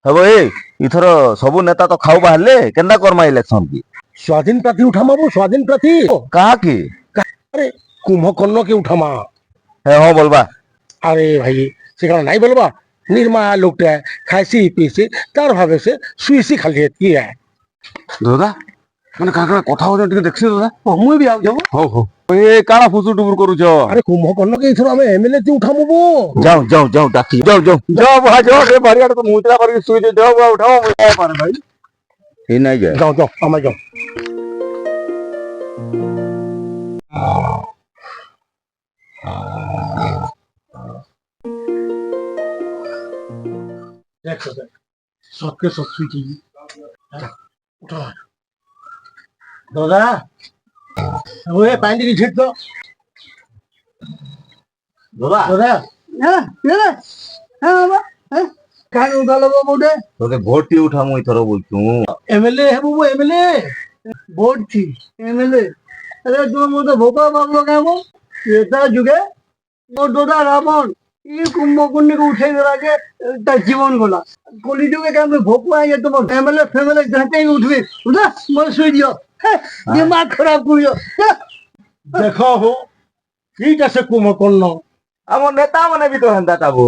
হব ইথর সবু নেতা তো খাও বাহারলে কেন্দা করমা ইলেকশন কি স্বাধীন প্রার্থী উঠামাবো, স্বাধীন প্রার্থী। কাহা কি আরে কুম্ভকর্ণকে উঠামা। হ্যাঁ হ্যাঁ বলবা আরে ভাই সেখানে নাই বলবা, নির্মায়া লোকটা খাইছি পিয়েছি তার ভাবে সে শুয়েছি খালি কি দাদা মানে কাকা কথা হচ্ছে টিকে দেখছি দাদা মুই বি যাবো। হও হও এ কাଣା ফুসু টুপুর করুছ আরে কুম্ভকর্ণকে এথর আমি এমএলএ তে উঠামবো। যাও যাও যাও ডাকি যাও যাও যাও বাহা যাও রে বাড়িয়াটা তো মুতরা করে শুই দে যাও বাহা উঠাও মই পারে ভাই এই নাই যায় যাও যাও আমার যাও। সবকে সব শুইছি উঠা দাদা ওই পানি দিকে ছিট তো দাদা দাদা। হ্যাঁ হ্যাঁ বাবা হ্যাঁ কান উঠালো বউটে তোকে ভোটটি উঠা মই থর বলছু এমএলএ হবো এমএলএ ভোট ছি এমএলএ। আরে তোমার মতো ভোপা বাবলো কেমন এটা যুগে ডোডা রাবণ ই কুম্ভকর্ণীকে উঠে দেওয়াকে তার জীবন গোলা কলি যুগে কেন ভোপা ইয়ে তোমার ফ্যামিলি ফ্যামিলি যাতেই উঠবে বুঝলা মনে শুয়ে দিও হ্যাঁ দিমাগ খারাপ করিও দেখো হো ঠিক আছে কুম্ভকর্ণ আমার নেতা মানে বি তো হেন্দা চাবো